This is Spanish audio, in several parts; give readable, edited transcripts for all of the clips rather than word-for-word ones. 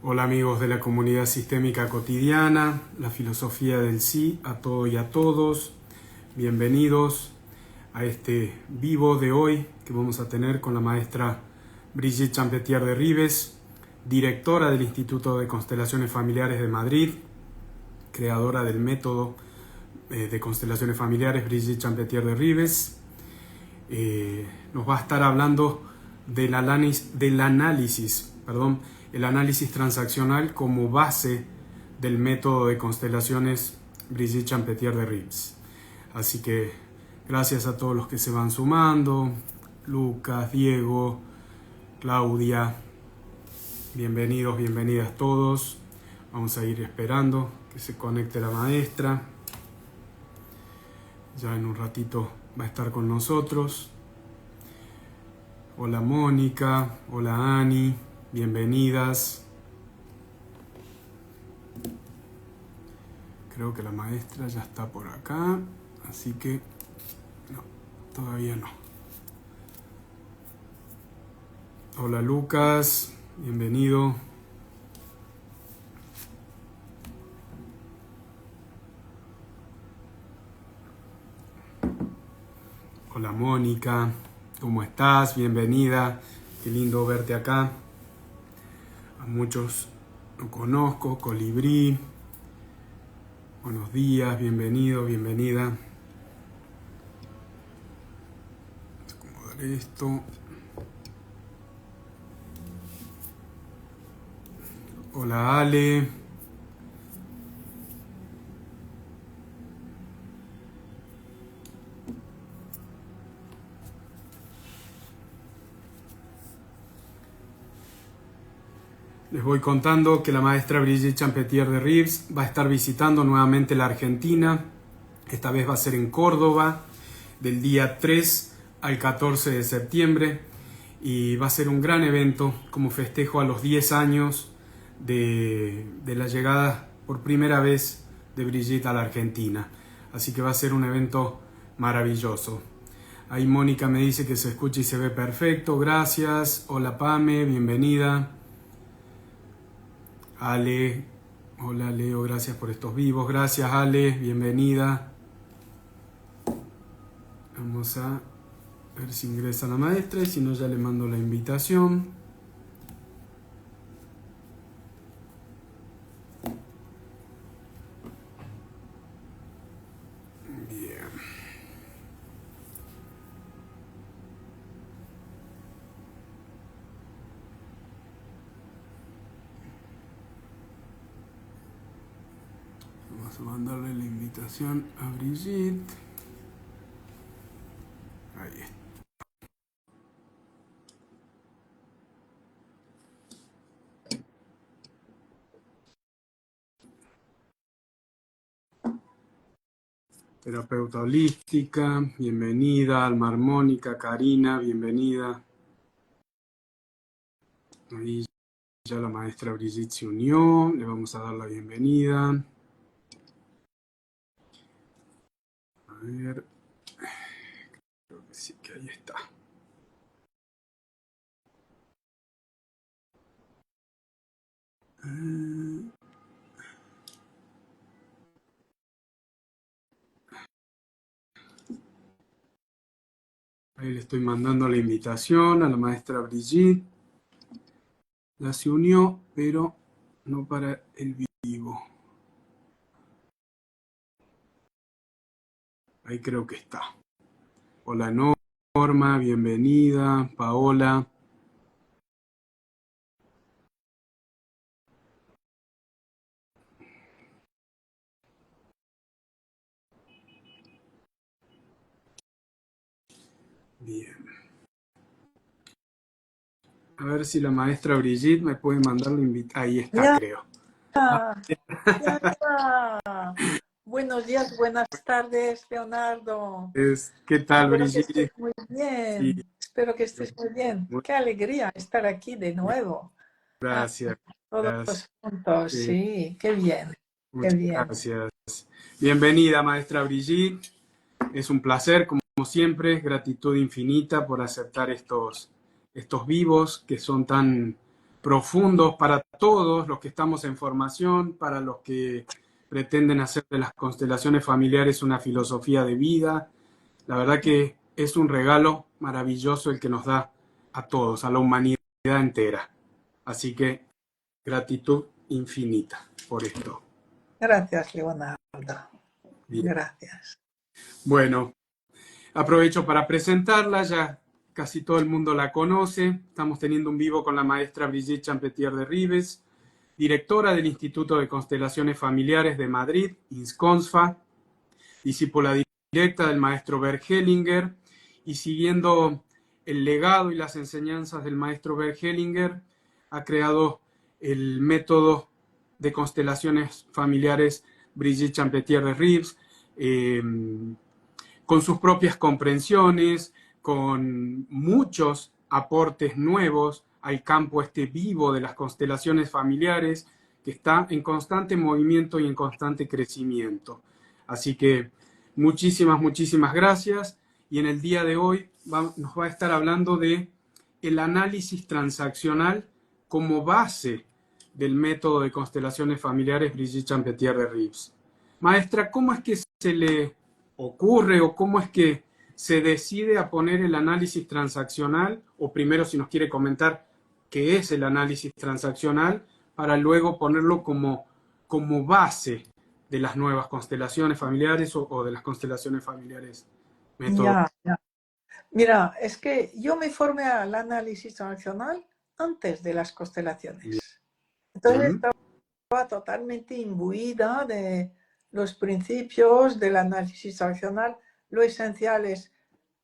Hola amigos de la comunidad sistémica cotidiana, la filosofía del sí a todo y a todos. Bienvenidos a este vivo de hoy que vamos a tener con la maestra Brigitte Champetier de Ribes, directora del Instituto de Constelaciones Familiares de Madrid, creadora del método de constelaciones familiares Brigitte Champetier de Ribes. Nos va a estar hablando del análisis transaccional como base del método de constelaciones Brigitte Champetier de Ribes. Así que gracias a todos los que se van sumando, Lucas, Diego, Claudia, bienvenidos, bienvenidas todos. Vamos a ir esperando que se conecte la maestra. Ya en un ratito va a estar con nosotros. Hola Mónica, hola Ani, bienvenidas. Creo que la maestra ya está por acá, así que no, todavía no. Hola Lucas, bienvenido. Hola Mónica, ¿cómo estás? Bienvenida, qué lindo verte acá. A muchos lo conozco, Colibrí. Buenos días, bienvenido, bienvenida. Vamos a acomodar esto. Hola Ale. Les voy contando que la maestra Brigitte Champetier de Ribes va a estar visitando nuevamente la Argentina. Esta vez va a ser en Córdoba, del día 3 al 14 de septiembre. Y va a ser un gran evento como festejo a los 10 años de la llegada por primera vez de Brigitte a la Argentina. Así que va a ser un evento maravilloso. Ahí Mónica me dice que se escucha y se ve perfecto. Gracias. Hola Pame, bienvenida. Ale, hola Leo, gracias por estos vivos. Gracias Ale, bienvenida. Vamos a ver si ingresa la maestra y si no ya le mando la invitación. Bien. Vamos a mandarle la invitación a Brigitte. Ahí está. Terapeuta holística, bienvenida. Alma armónica, Karina, bienvenida. Ahí ya la maestra Brigitte se unió, le vamos a dar la bienvenida. A ver, creo que sí, que ahí está. Ahí le estoy mandando la invitación a la maestra Brigitte. Ya se unió, pero no para el vivo. Ahí creo que está. Hola Norma, bienvenida. Paola. Bien. A ver si la maestra Brigitte me puede mandar la invitación. Ahí está, Ya, creo. ya. Buenos días, buenas tardes, Leonardo. ¿Qué tal, Espero que Brigitte? estés muy Sí, bien. Espero que estés muy bien. Qué alegría estar aquí de nuevo. Ah, gracias. todos juntos, Sí, sí, qué bien, qué muchas bien. gracias. Bienvenida, maestra Brigitte. Es un placer, como siempre, gratitud infinita por aceptar estos vivos que son tan profundos para todos los que estamos en formación, para los que pretenden hacer de las constelaciones familiares una filosofía de vida. La verdad que es un regalo maravilloso el que nos da a todos, a la humanidad entera. Así que gratitud infinita por esto. Gracias, Leonardo. Bien. Gracias. Bueno, aprovecho para presentarla, ya casi todo el mundo la conoce. Estamos teniendo un vivo con la maestra Brigitte Champetier de Ribes, directora del Instituto de Constelaciones Familiares de Madrid, INSCONSFA, discípula directa del maestro Bert Hellinger, y siguiendo el legado y las enseñanzas del maestro Bert Hellinger, ha creado el método de constelaciones familiares Brigitte Champetier de Ribes, con sus propias comprensiones, con muchos aportes nuevos al campo este vivo de las constelaciones familiares, que está en constante movimiento y en constante crecimiento. Así que muchísimas gracias. Y en el día de hoy nos va a estar hablando de el análisis transaccional como base del método de constelaciones familiares Brigitte Champetier de Ribes. Maestra, ¿cómo es que se le ocurre o cómo es que se decide a poner el análisis transaccional? O primero, si nos quiere comentar qué es el análisis transaccional, para luego ponerlo como base de las nuevas constelaciones familiares o de las constelaciones familiares método. Ya. Mira, es que yo me formé al análisis transaccional antes de las constelaciones. Entonces estaba totalmente imbuida de los principios del análisis transaccional. Lo esencial es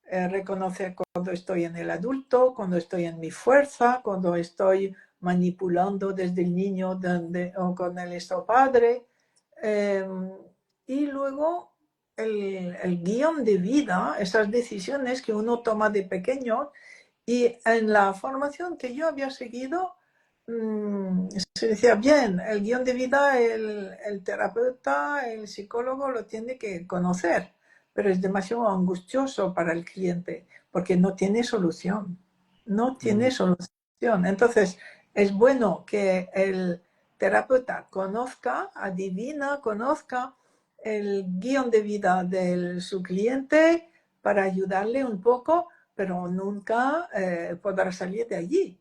reconocer cuando estoy en el adulto, cuando estoy en mi fuerza, cuando estoy manipulando desde el niño o con el estado padre. Y luego el guión de vida, esas decisiones que uno toma de pequeño. Y en la formación que yo había seguido, se decía, bien, el guión de vida el terapeuta, el psicólogo lo tiene que conocer, pero es demasiado angustioso para el cliente porque no tiene solución. No tiene solución. Entonces, es bueno que el terapeuta conozca, adivina, conozca el guión de vida de su cliente para ayudarle un poco, pero nunca podrá salir de allí.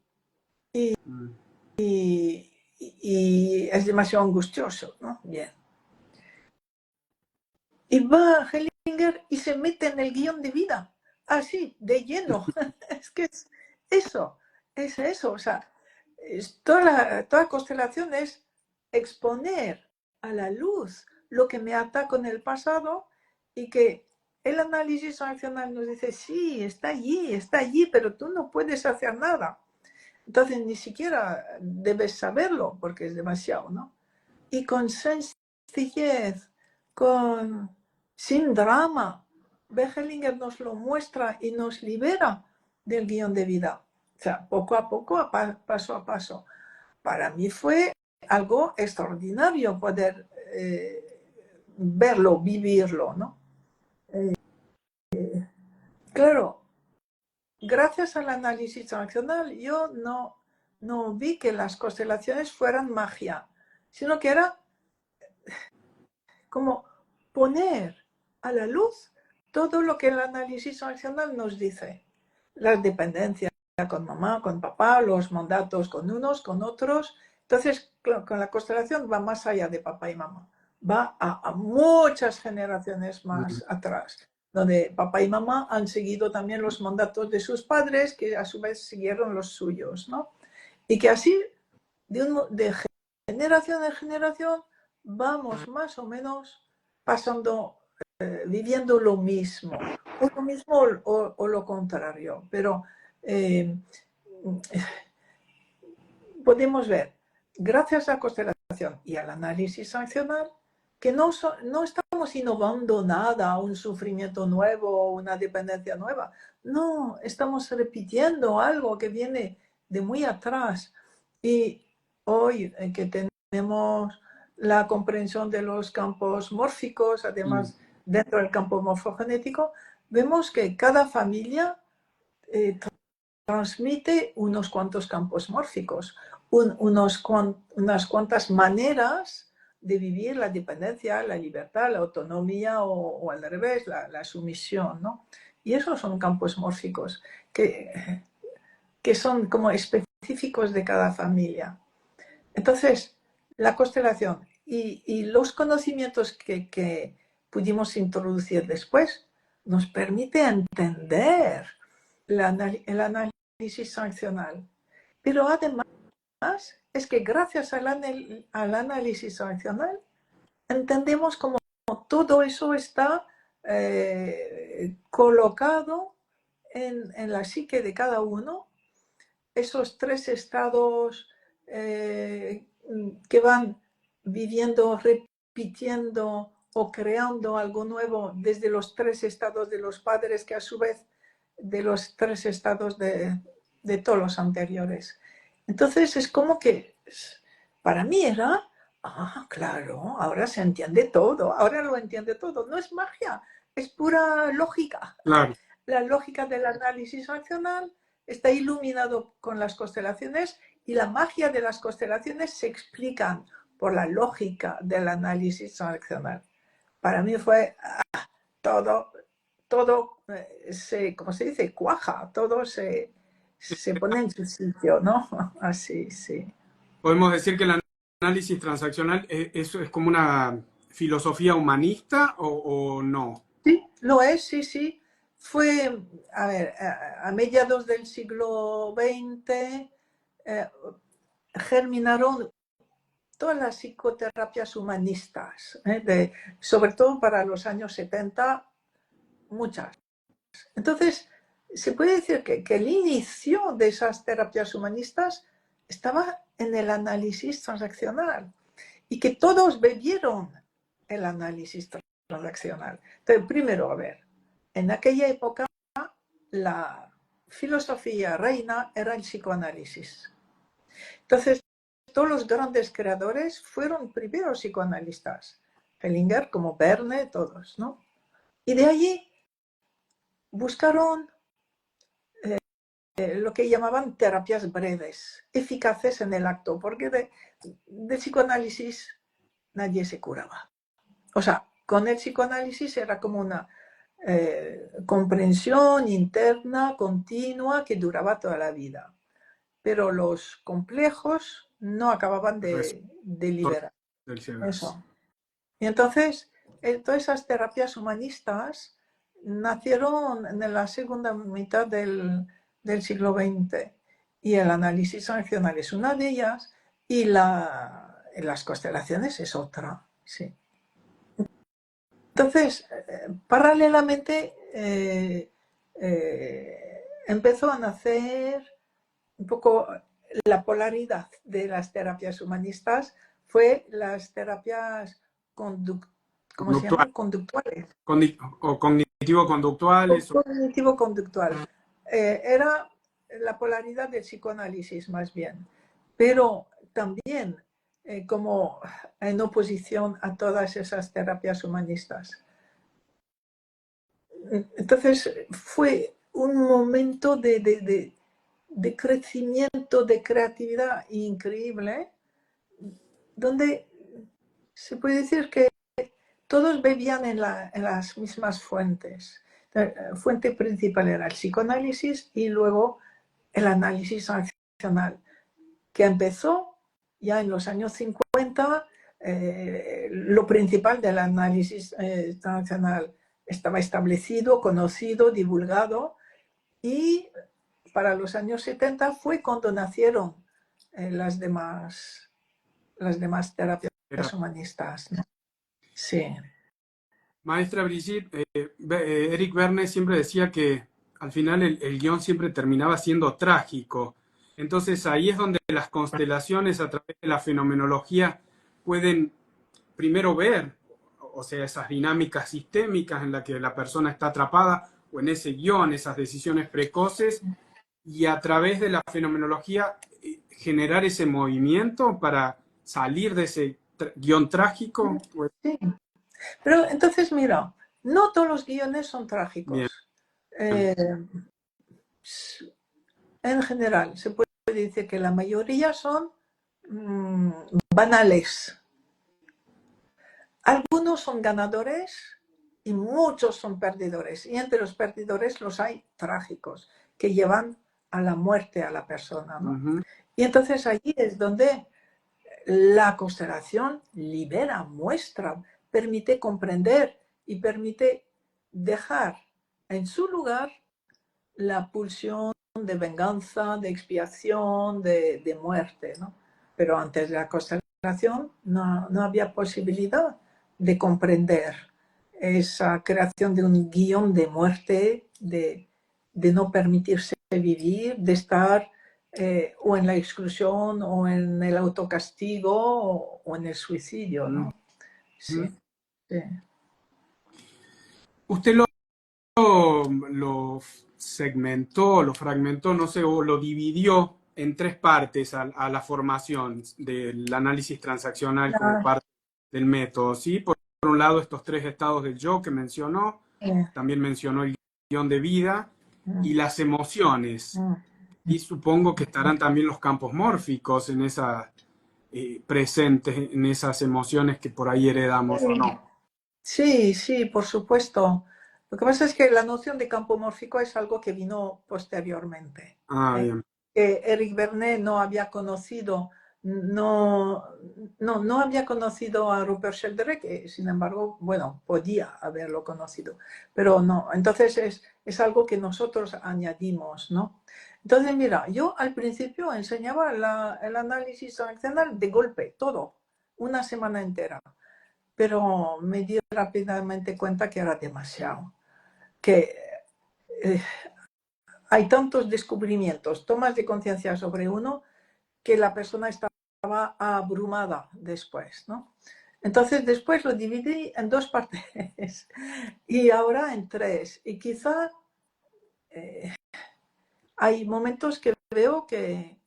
Y es demasiado angustioso, ¿no? Bien. Y va Hellinger y se mete en el guión de vida, así, de lleno. Es que es eso, o sea, toda constelación es exponer a la luz lo que me ata con el pasado y que el análisis racional nos dice, sí, está allí, pero tú no puedes hacer nada. Entonces ni siquiera debes saberlo porque es demasiado, ¿no? Y con sencillez, sin drama, Hellinger nos lo muestra y nos libera del guión de vida. O sea, poco a poco, paso a paso. Para mí fue algo extraordinario poder verlo, vivirlo, ¿no? Claro, gracias al análisis transaccional yo no vi que las constelaciones fueran magia, sino que era como poner a la luz todo lo que el análisis transaccional nos dice. Las dependencias con mamá, con papá, los mandatos con unos, con otros. Entonces, con la constelación va más allá de papá y mamá. Va a muchas generaciones más atrás, donde papá y mamá han seguido también los mandatos de sus padres, que a su vez siguieron los suyos, ¿no? Y que así, de generación en generación, vamos más o menos pasando, viviendo lo mismo, o lo contrario, pero podemos ver, gracias a la constelación y al análisis sancional, que no estamos innovando nada, un sufrimiento nuevo o una dependencia nueva. No, estamos repitiendo algo que viene de muy atrás. Y hoy que tenemos la comprensión de los campos mórficos, además dentro del campo morfogenético, vemos que cada familia transmite unos cuantos campos mórficos, unas cuantas maneras de vivir la dependencia, la libertad, la autonomía o al revés, la sumisión, ¿no? Y esos son campos mórficos que son como específicos de cada familia. Entonces, la constelación y los conocimientos que pudimos introducir después nos permite entender el análisis sancional. Pero además es que gracias al análisis sancional entendemos cómo todo eso está colocado en la psique de cada uno, esos tres estados que van viviendo, repitiendo o creando algo nuevo desde los tres estados de los padres, que a su vez de los tres estados de todos los anteriores. Entonces es como que para mí era, claro, ahora se entiende todo, ahora lo entiende todo. No es magia, es pura lógica. Claro. La lógica del análisis racional está iluminado con las constelaciones y la magia de las constelaciones se explican por la lógica del análisis racional. Para mí fue todo ¿cómo se dice? Cuaja, todo se pone en su sitio, ¿no? Así, sí. Podemos decir que el análisis transaccional eso es como una filosofía humanista o no. Sí, lo es, sí, sí. Fue, a ver, a mediados del siglo XX germinaron todas las psicoterapias humanistas, sobre todo para los años 70, muchas. Entonces, se puede decir que el inicio de esas terapias humanistas estaba en el análisis transaccional y que todos bebieron el análisis transaccional. Entonces, primero, a ver, en aquella época la filosofía reina era el psicoanálisis. Entonces, todos los grandes creadores fueron primero psicoanalistas. Hellinger, como Verne, todos, ¿no? Y de allí buscaron lo que llamaban terapias breves, eficaces en el acto, porque de psicoanálisis nadie se curaba. O sea, con el psicoanálisis era como una comprensión interna, continua, que duraba toda la vida. Pero los complejos no acababan de liberar. Eso. Y entonces, todas esas terapias humanistas nacieron en la segunda mitad del siglo XX. Y el análisis sancional es una de ellas y las constelaciones es otra. Sí. Entonces, paralelamente empezó a nacer un poco la polaridad de las terapias humanistas, fue las terapias conductuales. O cognitivo-conductuales. Cognitivo-conductual. Era la polaridad del psicoanálisis más bien, pero también como en oposición a todas esas terapias humanistas. Entonces fue un momento de crecimiento, de creatividad increíble, donde se puede decir que todos bebían en las mismas fuentes. La fuente principal era el psicoanálisis y luego el análisis racional, que empezó ya en los años 50. Lo principal del análisis racional estaba establecido, conocido, divulgado, y para los años 70 fue cuando nacieron las demás terapias humanistas, ¿no? Sí. Maestra Brigitte, Eric Verne siempre decía que al final el guión siempre terminaba siendo trágico. Entonces ahí es donde las constelaciones a través de la fenomenología pueden primero ver, o sea, esas dinámicas sistémicas en las que la persona está atrapada, o en ese guión, esas decisiones precoces, y a través de la fenomenología generar ese movimiento para salir de ese guión trágico. Pues... Sí. Pero entonces, mira, no todos los guiones son trágicos. en general, se puede decir que la mayoría son banales. Algunos son ganadores y muchos son perdedores. Y entre los perdedores los hay trágicos, que llevan a la muerte a la persona, ¿no? Y entonces allí es donde la constelación libera, muestra, permite comprender y permite dejar en su lugar la pulsión de venganza, de expiación, de muerte, ¿no? Pero antes de la constelación no había posibilidad de comprender esa creación de un guión de muerte, de no permitirse vivir, de estar o en la exclusión o en el autocastigo o en el suicidio, ¿no? Sí, sí. Usted lo segmentó, lo fragmentó, no sé, o lo dividió en tres partes a la formación del análisis transaccional como parte del método, ¿sí? Por un lado, estos tres estados del yo que mencionó, también mencionó el guión de vida y las emociones. Y supongo que estarán también los campos mórficos en esa, presentes en esas emociones que por ahí heredamos o no. Sí, sí, por supuesto. Lo que pasa es que la noción de campo mórfico es algo que vino posteriormente. Bien. Eric Bernet no había conocido, no había conocido a Rupert Sheldrake, que sin embargo, bueno, podía haberlo conocido, pero no. Entonces es algo que nosotros añadimos, ¿no? Entonces, mira, yo al principio enseñaba el análisis transaccional de golpe, todo, una semana entera, pero me di rápidamente cuenta que era demasiado, que hay tantos descubrimientos, tomas de conciencia sobre uno, que la persona estaba abrumada después, ¿no? Entonces después lo dividí en dos partes y ahora en tres. Y quizá hay momentos que veo que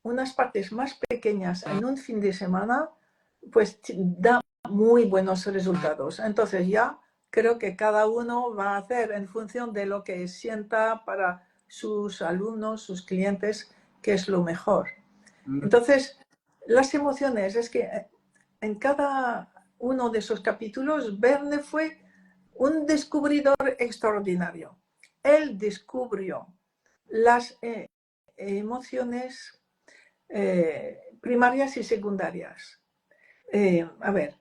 unas partes más pequeñas en un fin de semana pues da muy buenos resultados. Entonces ya creo que cada uno va a hacer en función de lo que sienta para sus alumnos, sus clientes, que es lo mejor. Entonces, las emociones, es que en cada uno de esos capítulos, Verne fue un descubridor extraordinario. Él descubrió las emociones primarias y secundarias. A ver,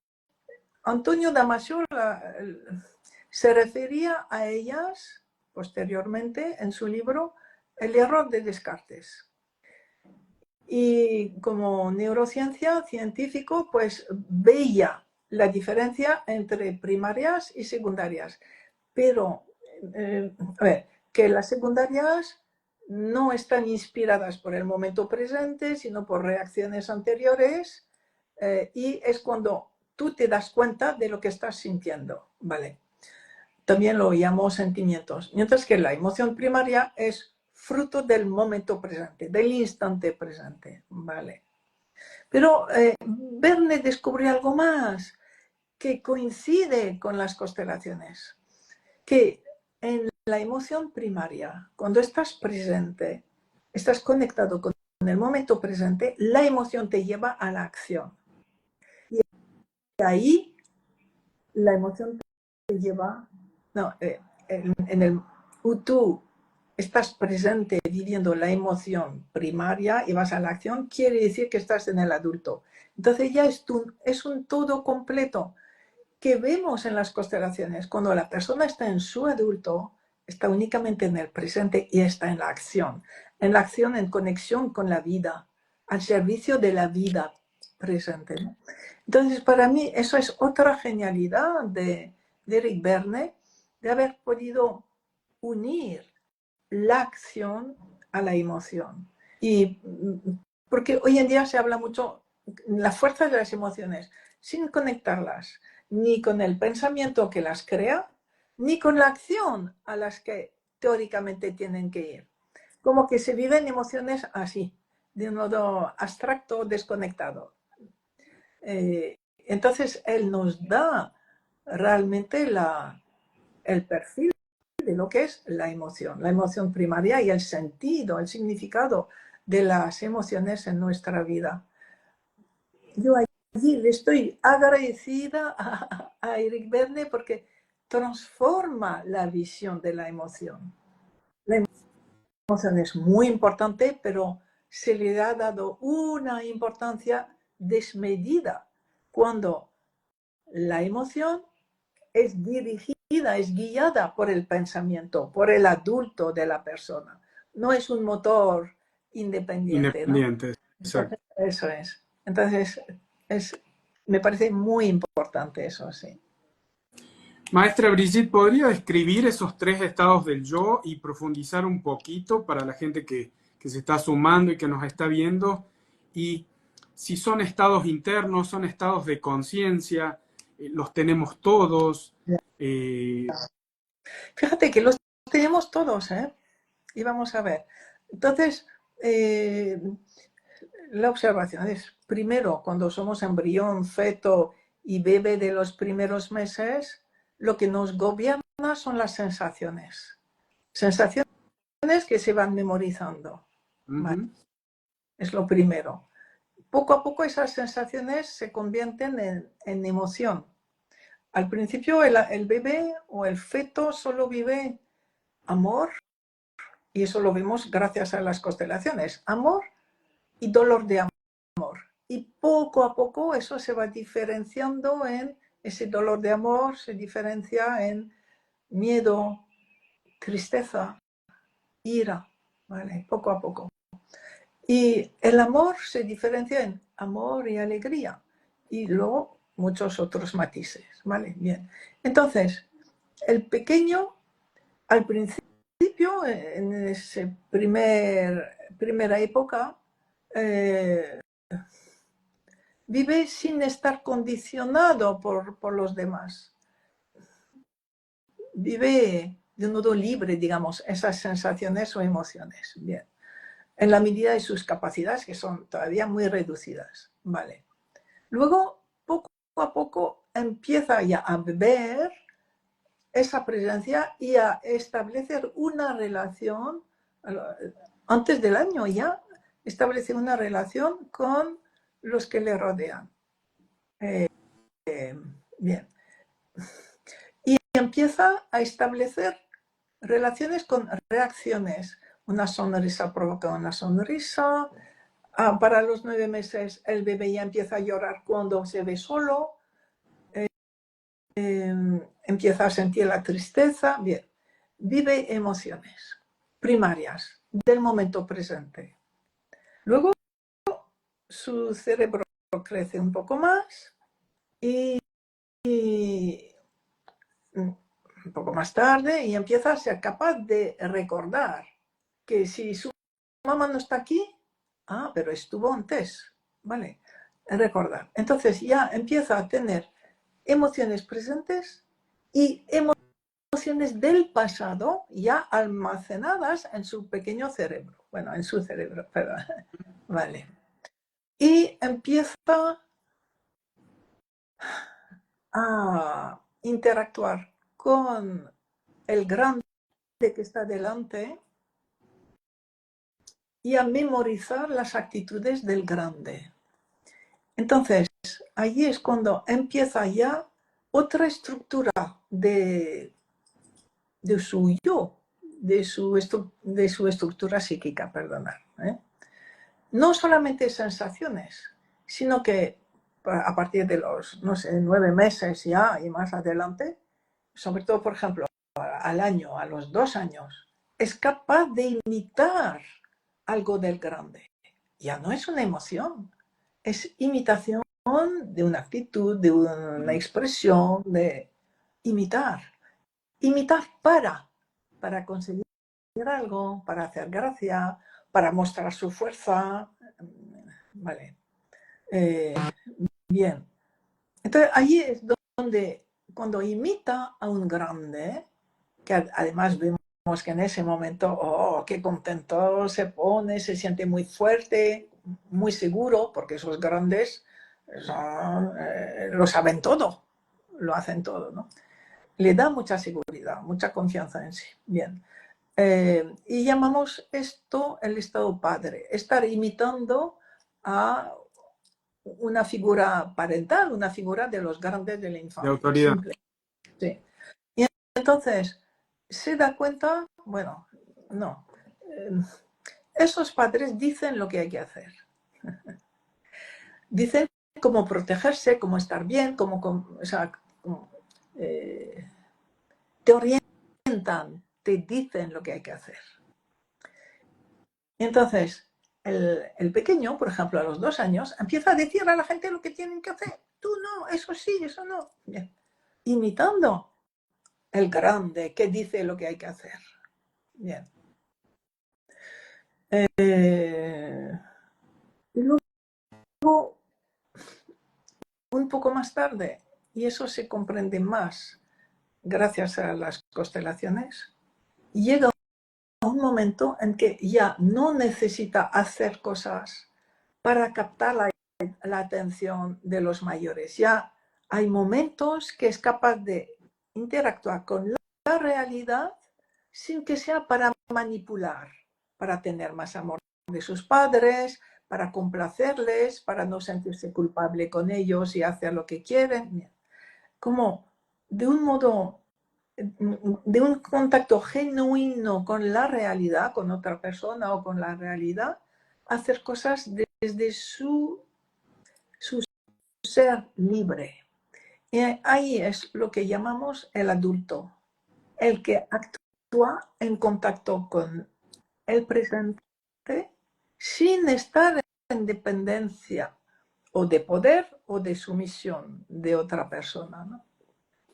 Antonio Damasio se refería a ellas posteriormente en su libro El error de Descartes. Y como neurociencia, científico, pues veía la diferencia entre primarias y secundarias. Pero, a ver, que las secundarias no están inspiradas por el momento presente, sino por reacciones anteriores, y es cuando tú te das cuenta de lo que estás sintiendo, ¿vale? También lo llamo sentimientos. Mientras que la emoción primaria es fruto del momento presente, del instante presente, ¿vale? Pero Verne descubrió algo más que coincide con las constelaciones, que en la emoción primaria, cuando estás presente, estás conectado con el momento presente, la emoción te lleva a la acción. Y ahí la emoción te lleva, no, en el tú estás presente viviendo la emoción primaria y vas a la acción, quiere decir que estás en el adulto. Entonces ya es un todo completo que vemos en las constelaciones. Cuando la persona está en su adulto, está únicamente en el presente y está en la acción en conexión con la vida, al servicio de la vida presente, ¿no? Entonces, para mí, eso es otra genialidad de Eric Berne, de haber podido unir la acción a la emoción. Y porque hoy en día se habla mucho la fuerza de las emociones, sin conectarlas ni con el pensamiento que las crea, ni con la acción a las que teóricamente tienen que ir. Como que se viven emociones así, de un modo abstracto, desconectado. Entonces, él nos da realmente el perfil de lo que es la emoción primaria y el sentido, el significado de las emociones en nuestra vida. Yo allí le estoy agradecida a Eric Berne porque transforma la visión de la emoción. La emoción es muy importante, pero se le ha dado una importancia desmedida cuando la emoción es dirigida, es guiada por el pensamiento, por el adulto de la persona. No es un motor independiente, ¿no? Exacto. Eso es. Entonces, me parece muy importante eso, sí. Maestra Brigitte, ¿podría describir esos 3 estados del yo y profundizar un poquito para la gente que se está sumando y que nos está viendo? Y si son estados internos, son estados de conciencia, los tenemos todos. Fíjate que los tenemos todos, ¿eh? Y vamos a ver. Entonces, la observación es, primero, cuando somos embrión, feto y bebé de los primeros meses, lo que nos gobierna son las sensaciones. Sensaciones que se van memorizando. ¿Vale? Es lo primero. Poco a poco esas sensaciones se convierten en emoción. Al principio el bebé o el feto solo vive amor, y eso lo vemos gracias a las constelaciones, amor y dolor de amor. Y poco a poco eso se va diferenciando en ese dolor de amor, se diferencia en miedo, tristeza, ira, ¿vale? Poco a poco. Y el amor se diferencia en amor y alegría. Y luego muchos otros matices, ¿vale? Bien. Entonces, el pequeño, al principio, en esa primera época, vive sin estar condicionado por los demás. Vive de un modo libre, digamos, esas sensaciones o emociones. Bien. En la medida de sus capacidades, que son todavía muy reducidas. Vale. Luego, poco a poco, empieza ya a ver esa presencia y a establecer una relación, antes del año ya, establece una relación con los que le rodean. Bien. Y empieza a establecer relaciones con reacciones. Una sonrisa provoca una sonrisa. Para los 9 meses el bebé ya empieza a llorar cuando se ve solo. Empieza a sentir la tristeza. Bien. Vive emociones primarias del momento presente. Luego su cerebro crece un poco más y un poco más tarde y empieza a ser capaz de recordar que si su mamá no está aquí, pero estuvo antes, ¿vale? Recordar. Entonces ya empieza a tener emociones presentes y emociones del pasado ya almacenadas en su pequeño cerebro. Bueno, en su cerebro, perdón. Vale. Y empieza a interactuar con el grande que está delante y a memorizar las actitudes del grande. Entonces, allí es cuando empieza ya otra estructura de su yo, de su estructura psíquica, perdonad. No solamente sensaciones, sino que a partir de los, no sé, 9 meses ya y más adelante, sobre todo, por ejemplo, al año, a los 2 años, es capaz de imitar algo del grande. Ya no es una emoción, es imitación de una actitud, de una expresión, de imitar. Imitar para conseguir algo, para hacer gracia, para mostrar su fuerza. Vale. Bien. Entonces, allí es donde, cuando imita a un grande, que además vemos que en ese momento, qué contento se pone, se siente muy fuerte, muy seguro, porque esos grandes lo saben todo, lo hacen todo, ¿no? le da mucha seguridad, mucha confianza en sí. Bien. Y llamamos esto el estado padre, estar imitando a una figura parental, una figura de los grandes de la De infancia. autoridad. Simple. Sí. Y entonces, se da cuenta, bueno, no, esos padres dicen lo que hay que hacer. Dicen cómo protegerse, cómo estar bien, o sea, te orientan, te dicen lo que hay que hacer. Y entonces, el pequeño, por ejemplo, a los 2 años, empieza a decir a la gente lo que tienen que hacer. Tú no, eso sí, eso no. Bien. Imitando el grande que dice lo que hay que hacer. Bien. Y luego, un poco más tarde, y eso se comprende más gracias a las constelaciones, llega un momento en que ya no necesita hacer cosas para captar la atención de los mayores. Ya hay momentos que es capaz de interactuar con la realidad sin que sea para manipular, para tener más amor de sus padres, para complacerles, para no sentirse culpable con ellos y hacer lo que quieren. Como de un modo, de un contacto genuino con la realidad, con otra persona o con la realidad, hacer cosas desde su ser libre. Y ahí es lo que llamamos el adulto, el que actúa en contacto con el presente sin estar en dependencia o de poder o de sumisión de otra persona, ¿no?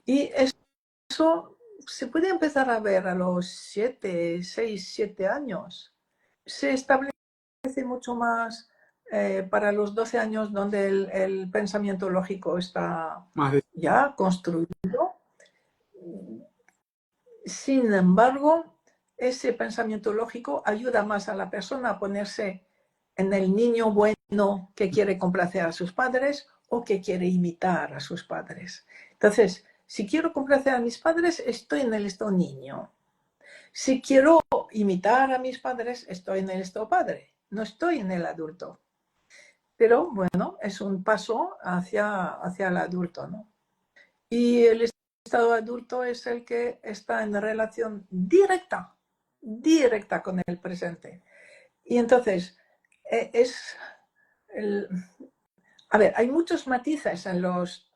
Y eso se puede empezar a ver a los 7, 6, 7 años. Se establece mucho más para los 12 años, donde el pensamiento lógico está ya construido. Sin embargo, ese pensamiento lógico ayuda más a la persona a ponerse en el niño bueno que quiere complacer a sus padres o que quiere imitar a sus padres. Entonces, si quiero complacer a mis padres, estoy en el estado niño. Si quiero imitar a mis padres, estoy en el estado padre. No estoy en el adulto. Pero bueno, es un paso hacia el adulto, ¿no? Y el estado adulto es el que está en relación directa con el presente. Y entonces, a ver, hay muchos matices en los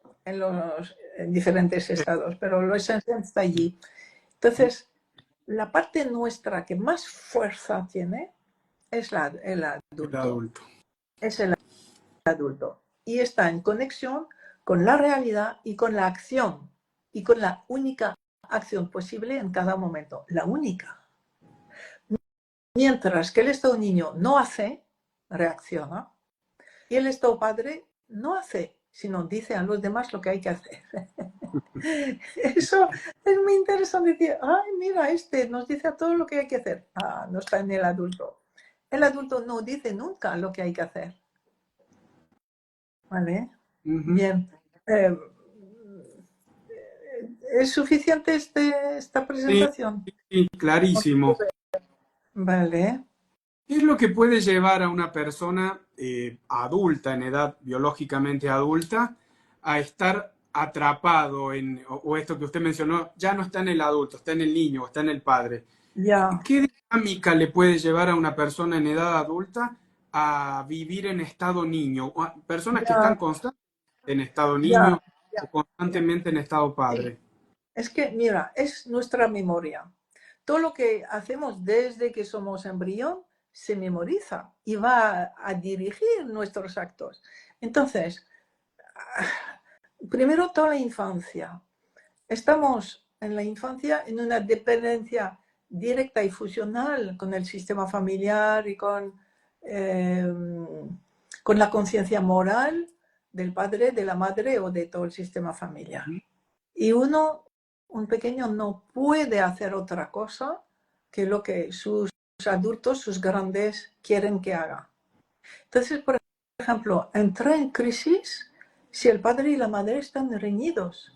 diferentes estados, pero lo esencial está allí. Entonces, la parte nuestra que más fuerza tiene es el adulto. Es el adulto. Y está en conexión con la realidad y con la acción. Y con la única acción posible en cada momento. La única. Mientras que el estado niño no hace, reacciona. Y el estado padre no hace, sino dice a los demás lo que hay que hacer. Eso es muy interesante decir, ay, mira, este nos dice a todo lo que hay que hacer. Ah, no está en el adulto. El adulto no dice nunca lo que hay que hacer. ¿Vale? Bien. ¿Es suficiente esta presentación? Sí, clarísimo. Vale. ¿Qué es lo que puede llevar a una persona adulta, en edad biológicamente adulta, a estar atrapado o esto que usted mencionó, ya no está en el adulto, está en el niño, está en el padre? Ya. ¿Qué dinámica le puede llevar a una persona en edad adulta a vivir en estado niño? Personas que están constantemente en estado niño o constantemente en estado padre. Es que, mira, es nuestra memoria. Todo lo que hacemos desde que somos embrión se memoriza y va a dirigir nuestros actos. Entonces, primero toda la infancia. Estamos en la infancia en una dependencia directa y fusional con el sistema familiar y con la conciencia moral del padre, de la madre o de todo el sistema familiar. Y un pequeño no puede hacer otra cosa que lo que sus adultos, sus grandes, quieren que haga. Entonces, por ejemplo, entra en crisis si el padre y la madre están reñidos,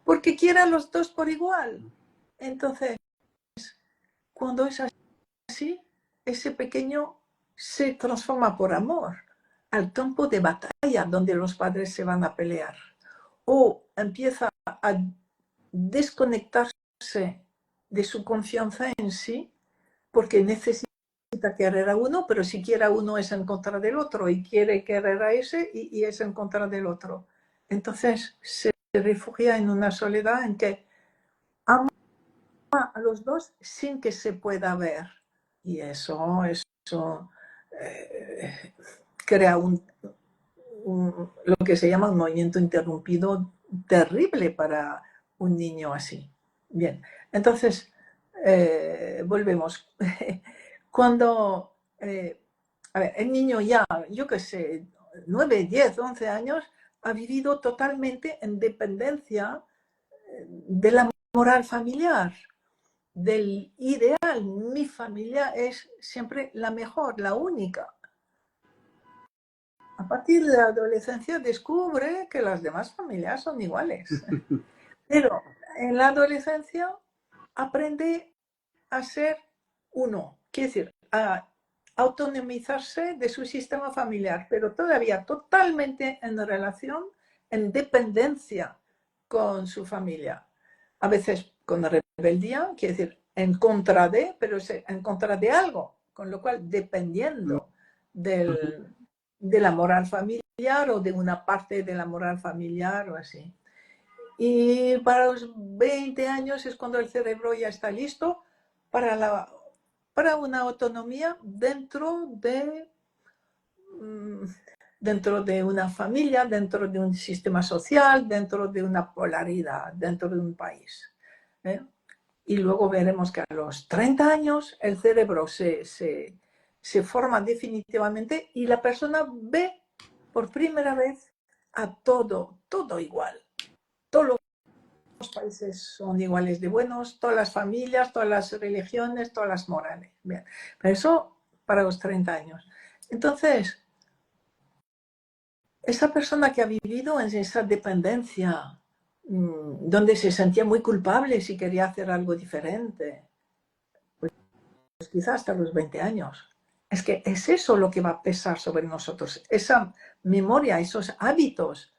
porque quiere a los dos por igual. Entonces, cuando es así, ese pequeño se transforma por amor al campo de batalla donde los padres se van a pelear. O empieza a desconectarse de su confianza en sí porque necesita querer a uno, pero si quiere a uno es en contra del otro y quiere querer a ese y es en contra del otro. Entonces se refugia en una soledad en que ama a los dos sin que se pueda ver. Y eso crea lo que se llama un movimiento interrumpido terrible para un niño así. Bien, entonces volvemos. Cuando a ver, el niño ya, yo qué sé, 9, 10, 11 años, ha vivido totalmente en dependencia de la moral familiar, del ideal. Mi familia es siempre la mejor, la única. A partir de la adolescencia descubre que las demás familias son iguales. Pero en la adolescencia aprende a ser uno, quiere decir, a autonomizarse de su sistema familiar, pero todavía totalmente en relación, en dependencia con su familia. A veces con rebeldía, quiere decir, en contra de, pero en contra de algo, con lo cual dependiendo de la moral familiar o de una parte de la moral familiar o así. Y para los 20 años es cuando el cerebro ya está listo para una autonomía dentro de una familia, dentro de un sistema social, dentro de una polaridad, dentro de un país. Y luego veremos que a los 30 años el cerebro se forma definitivamente y la persona ve por primera vez a todo igual. Todos los países son iguales de buenos, todas las familias, todas las religiones, todas las morales. Bien, pero eso para los 30 años. Entonces, esa persona que ha vivido en esa dependencia, donde se sentía muy culpable si quería hacer algo diferente, pues quizás hasta los 20 años. Es que es eso lo que va a pesar sobre nosotros, esa memoria, esos hábitos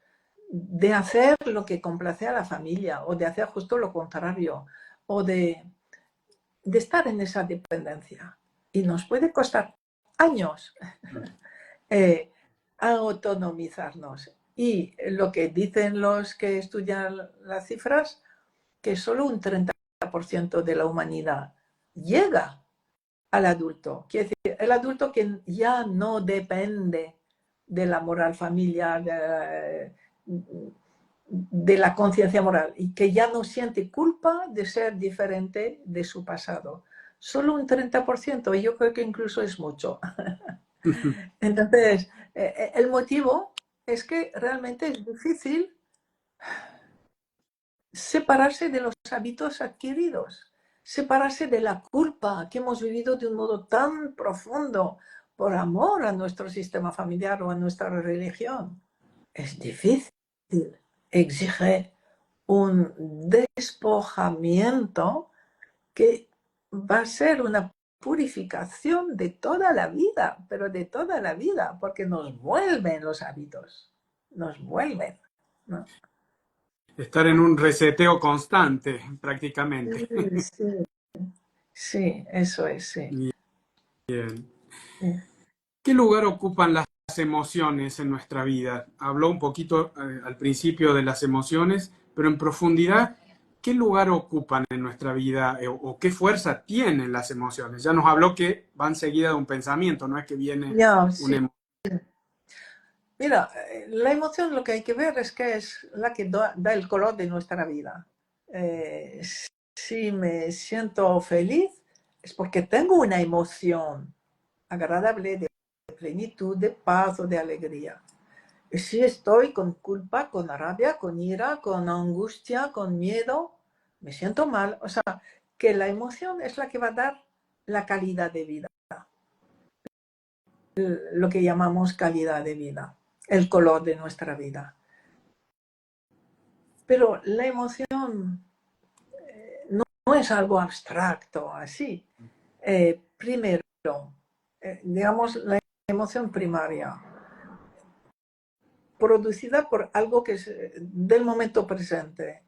de hacer lo que complace a la familia o de hacer justo lo contrario o de estar en esa dependencia. Y nos puede costar años autonomizarnos. Y lo que dicen los que estudian las cifras, que solo un 30% de la humanidad llega al adulto. Quiere decir, el adulto que ya no depende de la moral familiar, de la conciencia moral y que ya no siente culpa de ser diferente de su pasado. Solo un 30%, y yo creo que incluso es mucho. Entonces, el motivo es que realmente es difícil separarse de los hábitos adquiridos, separarse de la culpa que hemos vivido de un modo tan profundo por amor a nuestro sistema familiar o a nuestra religión. Es difícil, exige un despojamiento que va a ser una purificación de toda la vida, pero de toda la vida, porque nos vuelven los hábitos, nos vuelven, ¿no? Estar en un reseteo constante, prácticamente. Sí, sí, eso es, sí. Bien. Sí. ¿Qué lugar ocupan las emociones en nuestra vida? Habló un poquito al principio de las emociones, pero en profundidad, ¿qué lugar ocupan en nuestra vida o qué fuerza tienen las emociones? Ya nos habló que van seguidas de un pensamiento, no es que viene Ya, una sí. Mira, la emoción lo que hay que ver es que es la que da el color de nuestra vida. Si me siento feliz es porque tengo una emoción agradable de plenitud, de paz o de alegría. Y si estoy con culpa, con rabia, con ira, con angustia, con miedo, me siento mal. O sea, que la emoción es la que va a dar la calidad de vida, lo que llamamos calidad de vida, el color de nuestra vida. Pero la emoción no es algo abstracto así. Primero, digamos, la emoción primaria, producida por algo que es del momento presente.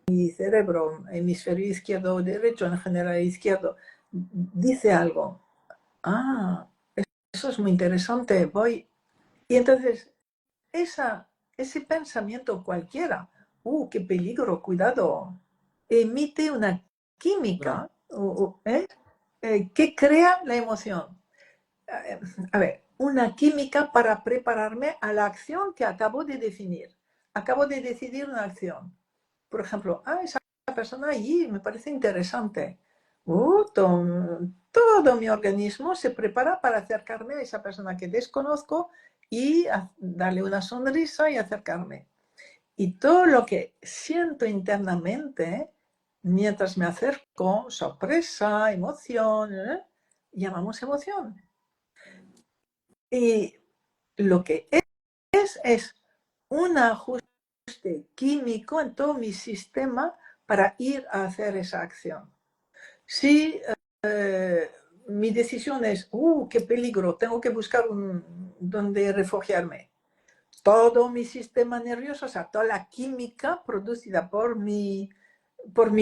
Mi cerebro, hemisferio izquierdo o derecho, en general izquierdo, dice algo. Ah, eso es muy interesante, voy. Y entonces, ese pensamiento cualquiera, qué peligro, cuidado, emite una química que crea la emoción. A ver, una química para prepararme a la acción que acabo de definir. Acabo de decidir una acción. Por ejemplo, esa persona allí me parece interesante. Todo mi organismo se prepara para acercarme a esa persona que desconozco y darle una sonrisa y acercarme. Y todo lo que siento internamente mientras me acerco, sorpresa, emoción, llamamos emoción. Y lo que es un ajuste químico en todo mi sistema para ir a hacer esa acción. Si mi decisión es, qué peligro, tengo que buscar donde refugiarme, todo mi sistema nervioso, o sea, toda la química producida por mi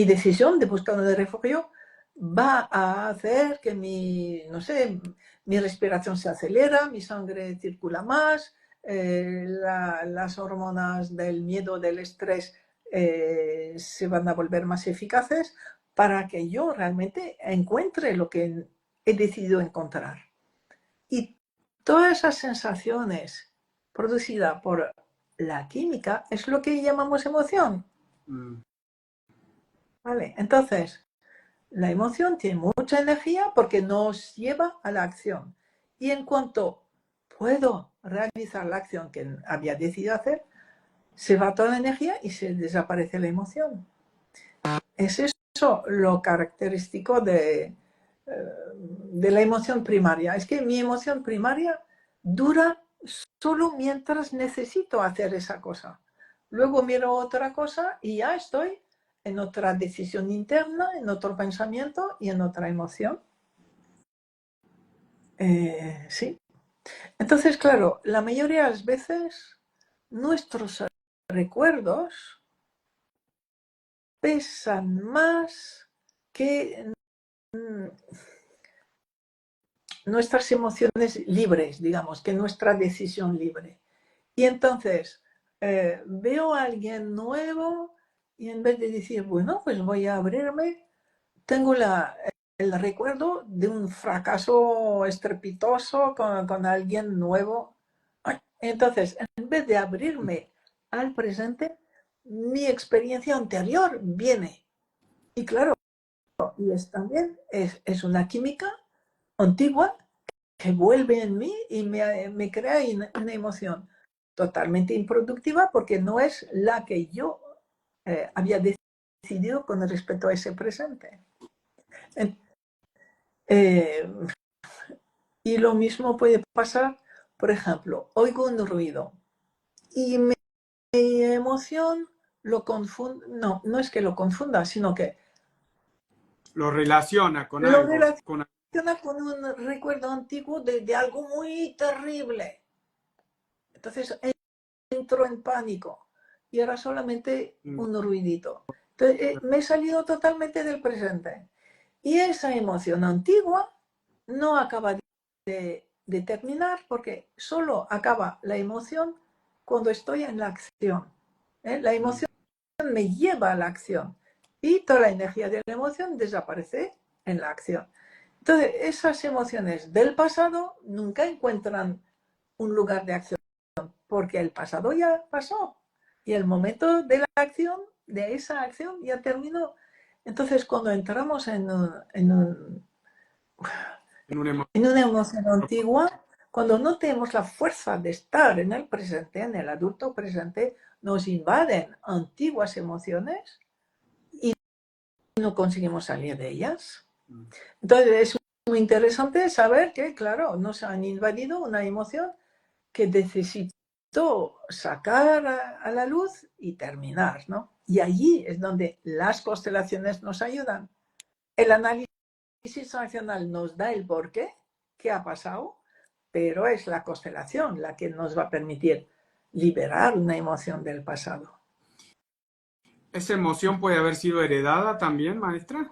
decisión de buscar un refugio, va a hacer que no sé, mi respiración se acelera, mi sangre circula más, las hormonas del miedo, del estrés se van a volver más eficaces para que yo realmente encuentre lo que he decidido encontrar. Y todas esas sensaciones producidas por la química es lo que llamamos emoción. ¿Vale? Entonces, la emoción tiene mucha energía porque nos lleva a la acción. Y en cuanto puedo realizar la acción que había decidido hacer, se va toda la energía y se desaparece la emoción. Es eso lo característico de la emoción primaria. Es que mi emoción primaria dura solo mientras necesito hacer esa cosa. Luego miro otra cosa y ya estoy en otra decisión interna, en otro pensamiento y en otra emoción. Sí. Entonces, claro, la mayoría de las veces nuestros recuerdos pesan más que nuestras emociones libres, digamos, que nuestra decisión libre. Y entonces veo a alguien nuevo y en vez de decir, bueno, pues voy a abrirme, tengo el recuerdo de un fracaso estrepitoso con alguien nuevo. Entonces, en vez de abrirme al presente, mi experiencia anterior viene. Y claro, y también es una química antigua que vuelve en mí y me crea una emoción totalmente improductiva porque no es la que yo había decidido con respecto a ese presente. Y lo mismo puede pasar, por ejemplo, oigo un ruido y mi emoción lo confunde, no es que lo confunda, sino que lo relaciona con lo algo. relaciona con un recuerdo antiguo de algo muy terrible. Entonces entro en pánico y era solamente un ruidito. Entonces me he salido totalmente del presente. Y esa emoción antigua no acaba de terminar porque solo acaba la emoción cuando estoy en la acción. La emoción me lleva a la acción y toda la energía de la emoción desaparece en la acción. Entonces, esas emociones del pasado nunca encuentran un lugar de acción porque el pasado ya pasó y el momento de la acción, de esa acción, ya terminó. Entonces, cuando entramos en una emoción antigua, cuando no tenemos la fuerza de estar en el presente, en el adulto presente, nos invaden antiguas emociones y no conseguimos salir de ellas. Entonces, es muy interesante saber que, claro, nos han invadido una emoción que sacar a la luz y terminar, ¿no? Y allí es donde las constelaciones nos ayudan. El análisis transaccional nos da el porqué, qué ha pasado, pero es la constelación la que nos va a permitir liberar una emoción del pasado. ¿Esa emoción puede haber sido heredada también, maestra?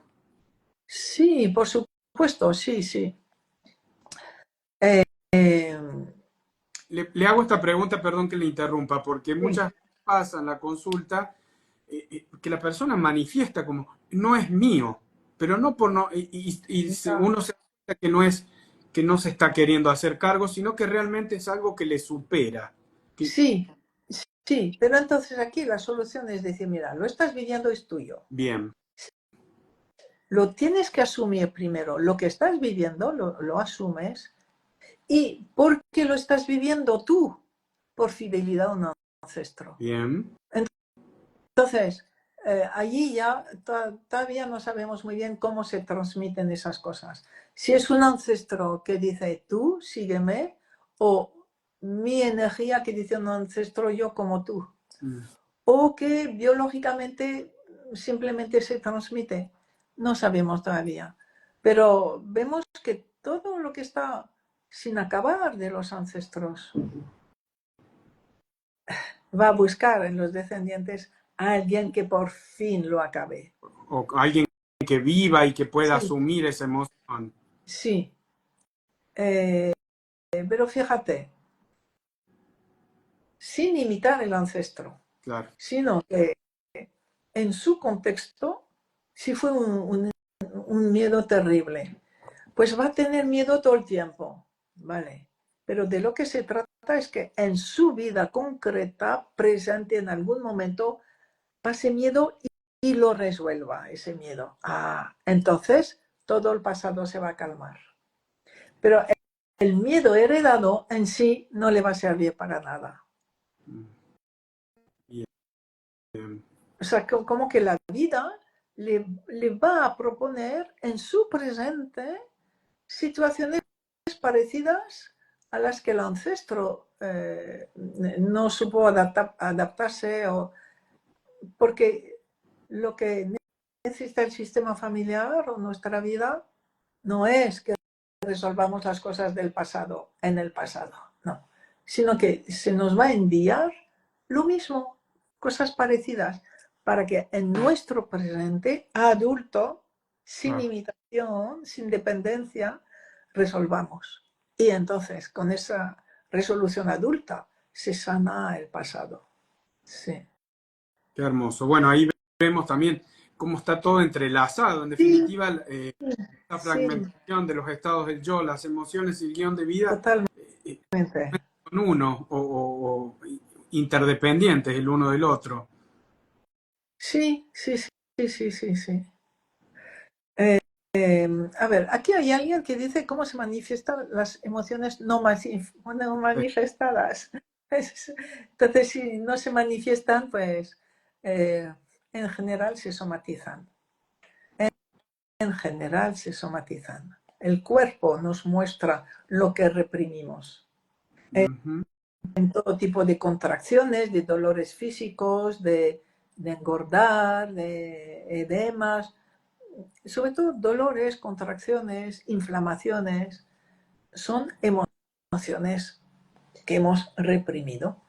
Sí, por supuesto, sí, sí. Le hago esta pregunta, perdón que le interrumpa, porque Sí. muchas veces pasa en la consulta que la persona manifiesta como, no es mío, pero no por no, uno se da cuenta que no se está queriendo hacer cargo, sino que realmente es algo que le supera. Sí, sí, pero entonces aquí la solución es decir, mira, lo estás viviendo, es tuyo. Bien. Lo tienes que asumir primero. Lo que estás viviendo lo asumes. ¿Y por qué lo estás viviendo tú? Por fidelidad a un ancestro. Bien. Entonces, allí ya todavía no sabemos muy bien cómo se transmiten esas cosas. Si es un ancestro que dice tú, sígueme, o mi energía que dice un ancestro yo como tú. O que biológicamente simplemente se transmite. No sabemos todavía. Pero vemos que todo lo que está sin acabar de los ancestros va a buscar en los descendientes a alguien que por fin lo acabe. O alguien que viva y que pueda Sí, asumir esa emoción. sí. Pero fíjate, sin imitar el ancestro, Claro. sino que en su contexto, si fue un miedo terrible, pues va a tener miedo todo el tiempo, ¿vale? Pero de lo que se trata es que en su vida concreta, presente en algún momento, pase miedo y lo resuelva ese miedo. Entonces todo el pasado se va a calmar. Pero el miedo heredado en sí no le va a servir para nada. Bien. O sea, como que la vida le va a proponer en su presente situaciones parecidas a las que el ancestro no supo adaptarse, porque lo que necesita el sistema familiar o nuestra vida no es que resolvamos las cosas del pasado en el pasado, no, sino que se nos va a enviar lo mismo, cosas parecidas, para que en nuestro presente adulto, sin imitación, sin dependencia, resolvamos. Y entonces, con esa resolución adulta, se sana el pasado. Sí. Qué hermoso. Bueno, ahí vemos también cómo está todo entrelazado. En Sí, definitiva, esta sí, fragmentación de los estados del yo, las emociones y el guión de vida totalmente. son uno o interdependientes el uno del otro. Sí, sí, sí, sí, sí, sí. A ver, aquí hay alguien que dice cómo se manifiestan las emociones no manifestadas. Entonces, si no se manifiestan, pues en general se somatizan. En general se somatizan. El cuerpo nos muestra lo que reprimimos. En todo tipo de contracciones, de dolores físicos, de engordar, de edemas, sobre todo dolores, contracciones, inflamaciones, son emociones que hemos reprimido.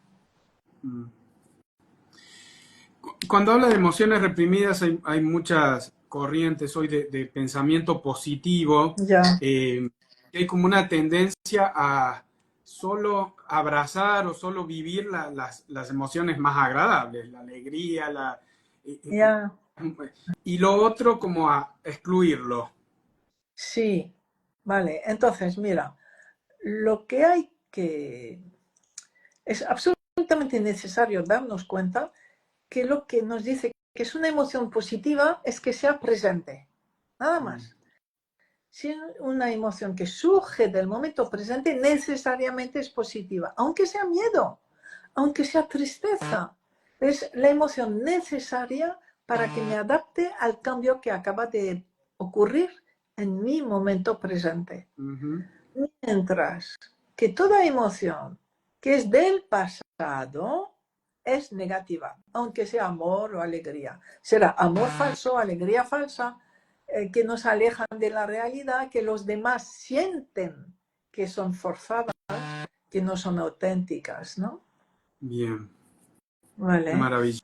Cuando habla de emociones reprimidas, hay muchas corrientes hoy de pensamiento positivo. Ya. Hay como una tendencia a solo abrazar o solo vivir las emociones más agradables, la alegría, Ya. y lo otro como a excluirlo. Sí, vale. Entonces, mira, lo que hay que... Es absolutamente necesario darnos cuenta que lo que nos dice que es una emoción positiva es que sea presente. Nada más. Si una emoción que surge del momento presente necesariamente es positiva, aunque sea miedo, aunque sea tristeza. Es la emoción necesaria para que me adapte al cambio que acaba de ocurrir en mi momento presente. Mientras que toda emoción que es del pasado, es negativa, aunque sea amor o alegría. Será amor falso, alegría falsa, que nos alejan de la realidad, que los demás sienten que son forzadas, que no son auténticas, ¿no? Bien, Vale. maravilloso.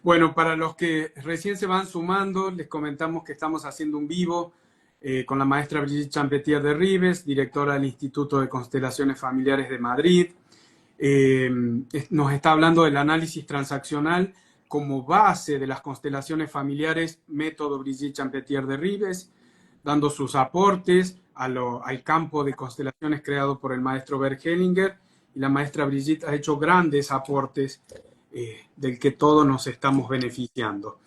Bueno, para los que recién se van sumando, les comentamos que estamos haciendo un vivo con la maestra Brigitte Champetier de Ribes, directora del Instituto de Constelaciones Familiares de Madrid. Nos está hablando del análisis transaccional como base de las constelaciones familiares, método Brigitte Champetier de Ribes, dando sus aportes al campo de constelaciones creado por el maestro Bert Hellinger, y la maestra Brigitte ha hecho grandes aportes del que todos nos estamos beneficiando.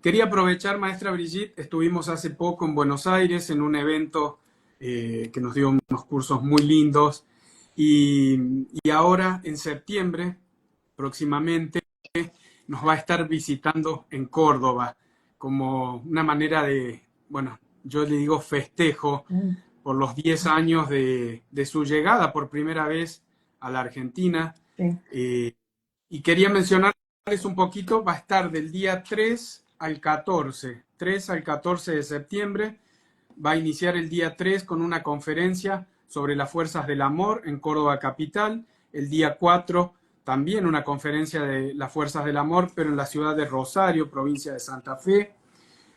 Quería aprovechar, maestra Brigitte, estuvimos hace poco en Buenos Aires en un evento que nos dio unos cursos muy lindos, y ahora en septiembre, próximamente, nos va a estar visitando en Córdoba como una manera de, bueno, yo le digo festejo por los 10 años de su llegada por primera vez a la Argentina. Sí. Y quería mencionarles un poquito, va a estar del día 3 al 14 de septiembre. Va a iniciar el día 3 con una conferencia sobre las fuerzas del amor en Córdoba Capital. El día 4 también una conferencia de las fuerzas del amor, pero en la ciudad de Rosario, provincia de Santa Fe.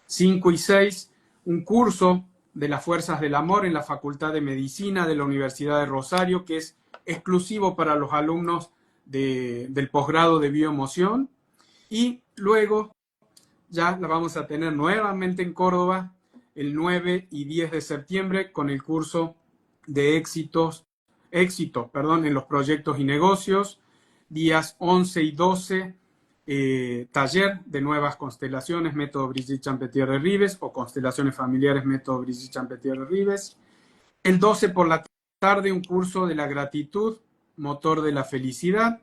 5 y 6, un curso de las fuerzas del amor en la Facultad de Medicina de la Universidad de Rosario, que es exclusivo para los alumnos del posgrado de bioemoción. Y luego ya la vamos a tener nuevamente en Córdoba el 9 y 10 de septiembre con el curso de éxito en los proyectos y negocios. Días 11 y 12, taller de nuevas constelaciones, método Brigitte Champetier de Ribes, o constelaciones familiares, método Brigitte Champetier de Ribes. El 12 por la tarde, un curso de la gratitud, motor de la felicidad.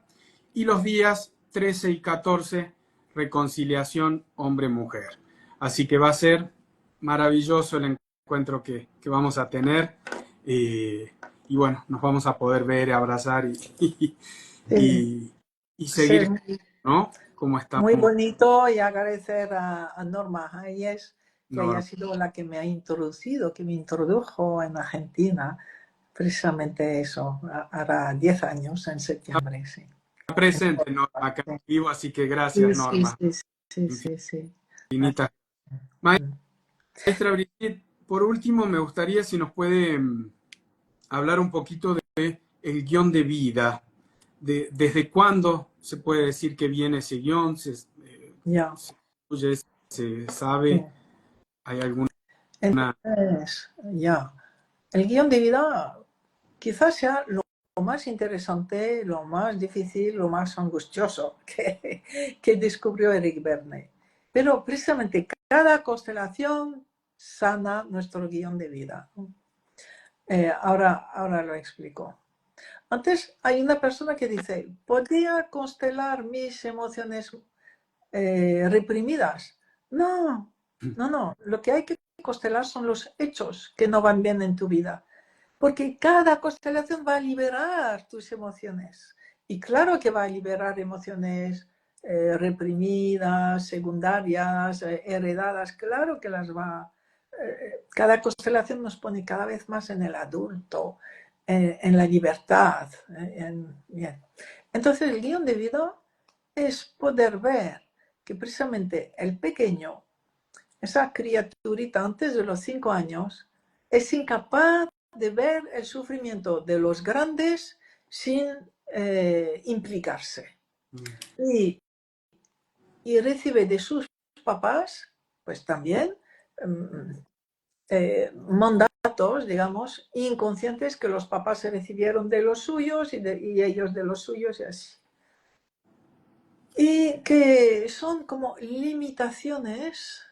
Y los días 13 y 14, reconciliación hombre-mujer. Así que va a ser maravilloso el encuentro que vamos a tener. Y bueno, nos vamos a poder ver, abrazar y seguir, ¿no? Como estamos. Muy bonito, y agradecer a Norma Hayes, que haya sido la que me ha introducido, que me introdujo en Argentina, precisamente eso, hará 10 años en septiembre, sí. Está presente, Norma, acá en vivo, así que gracias, Norma. Sí. Infinita. Maestra Brigitte, por último, me gustaría si nos puede hablar un poquito de el guión de vida. ¿Desde cuándo se puede decir que viene ese guión? ¿Se sabe? Sí. ¿Hay alguna? Entonces, el guión de vida quizás sea lo más interesante, lo más difícil, lo más angustioso que descubrió Eric Berne. Pero precisamente cada constelación sana nuestro guión de vida. Ahora lo explico. Antes hay una persona que dice, ¿podría constelar mis emociones reprimidas? No. Lo que hay que constelar son los hechos que no van bien en tu vida. Porque cada constelación va a liberar tus emociones. Y claro que va a liberar emociones reprimidas, secundarias, heredadas. Claro que las va. Cada constelación nos pone cada vez más en el adulto, en la libertad. Bien. Entonces el guión de vida es poder ver que precisamente el pequeño, esa criaturita antes de los 5 años, es incapaz de ver el sufrimiento de los grandes sin implicarse. Y recibe de sus papás, pues también, mandatos, digamos, inconscientes que los papás se recibieron de los suyos y ellos de los suyos y así. Y que son como limitaciones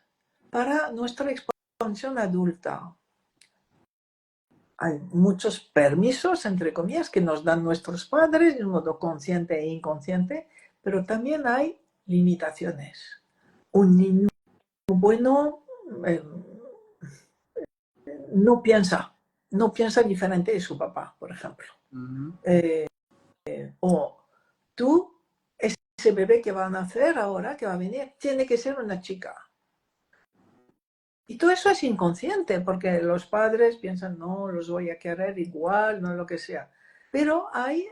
para nuestra expansión adulta. Hay muchos permisos, entre comillas, que nos dan nuestros padres de un modo consciente e inconsciente, pero también hay limitaciones. Un niño bueno no piensa diferente de su papá, por ejemplo. O tú, ese bebé que va a nacer ahora, que va a venir, tiene que ser una chica. Y todo eso es inconsciente, porque los padres piensan, no, los voy a querer igual, no lo que sea. Pero hay,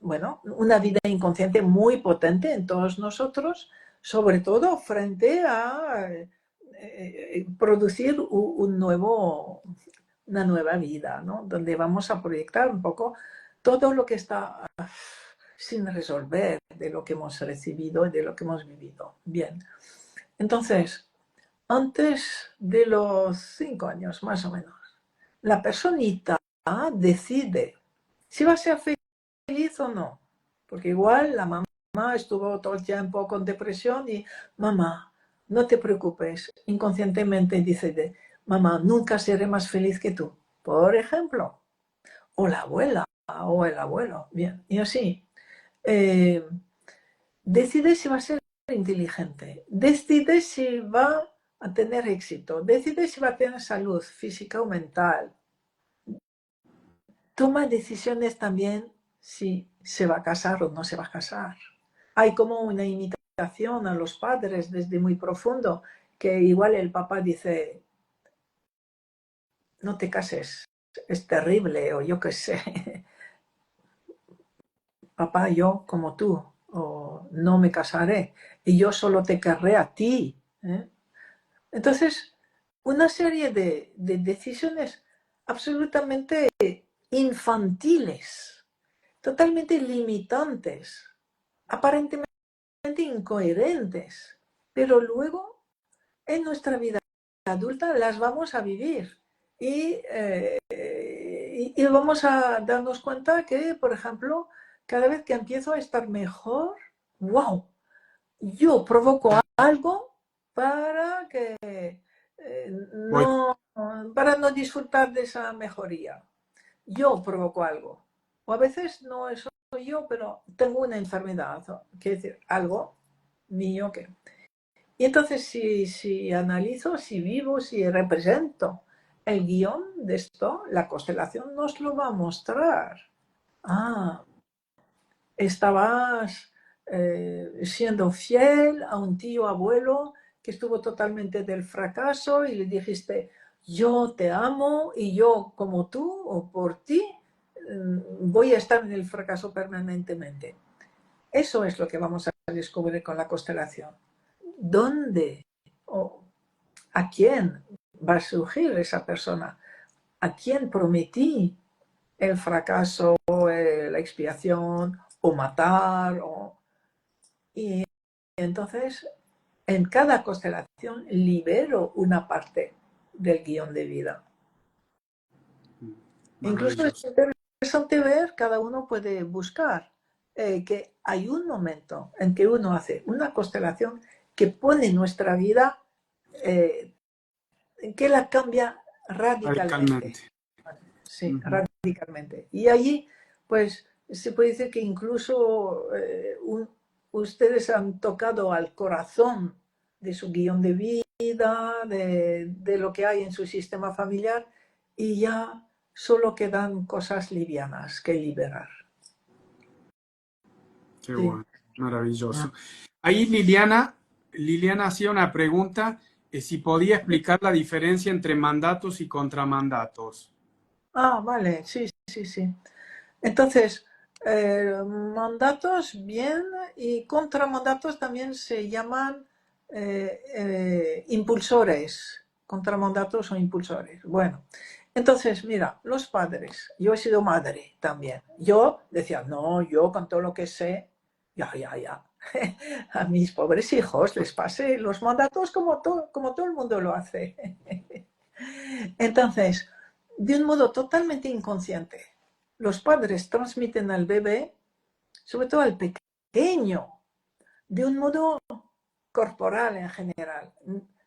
bueno, una vida inconsciente muy potente en todos nosotros, sobre todo frente a producir una nueva vida, ¿no? Donde vamos a proyectar un poco todo lo que está sin resolver de lo que hemos recibido y de lo que hemos vivido. Bien, entonces, antes de los 5 años, más o menos, la personita decide si va a ser feliz o no. Porque igual la mamá estuvo todo el tiempo con depresión y, mamá, no te preocupes, inconscientemente decide, mamá, nunca seré más feliz que tú, por ejemplo. O la abuela o el abuelo. Bien, y así. Decide si va a ser inteligente, decide si va a tener éxito, decide si va a tener salud física o mental. Toma decisiones también si se va a casar o no se va a casar. Hay como una imitación a los padres desde muy profundo, que igual el papá dice, no te cases, es terrible, o yo qué sé, papá, yo como tú, o no me casaré, y yo solo te querré a ti. Entonces, una serie de decisiones absolutamente infantiles, totalmente limitantes, aparentemente incoherentes, pero luego en nuestra vida adulta las vamos a vivir y vamos a darnos cuenta que, por ejemplo, cada vez que empiezo a estar mejor, wow, yo provoco algo para que para no disfrutar de esa mejoría. Yo provoco algo. O a veces no soy yo, pero tengo una enfermedad, quiere decir, algo mío que... Y entonces si analizo, si vivo, si represento el guión de esto, la constelación nos lo va a mostrar. Ah, estabas siendo fiel a un tío abuelo que estuvo totalmente del fracaso y le dijiste, yo te amo y yo como tú o por ti voy a estar en el fracaso permanentemente. Eso es lo que vamos a descubrir con la constelación. ¿Dónde o a quién va a surgir esa persona? ¿A quién prometí el fracaso, la expiación o matar? Y entonces, en cada constelación libero una parte del guión de vida. Incluso es interesante ver, cada uno puede buscar que hay un momento en que uno hace una constelación que pone nuestra vida, que la cambia radicalmente. Sí, radicalmente. Y allí, pues, se puede decir que incluso ustedes han tocado al corazón de su guión de vida, de lo que hay en su sistema familiar, y ya solo quedan cosas livianas que liberar. Qué bueno, maravilloso. Ahí Liliana hacía una pregunta, si podía explicar la diferencia entre mandatos y contramandatos. Ah, vale, sí. Entonces, mandatos bien y contramandatos también se llaman impulsores, contramandatos o impulsores. Bueno, entonces, mira, los padres, yo he sido madre también. Yo decía, no, yo con todo lo que sé, ya. A mis pobres hijos les pasé los mandatos como todo el mundo lo hace. Entonces, de un modo totalmente inconsciente, los padres transmiten al bebé, sobre todo al pequeño, de un modo corporal en general,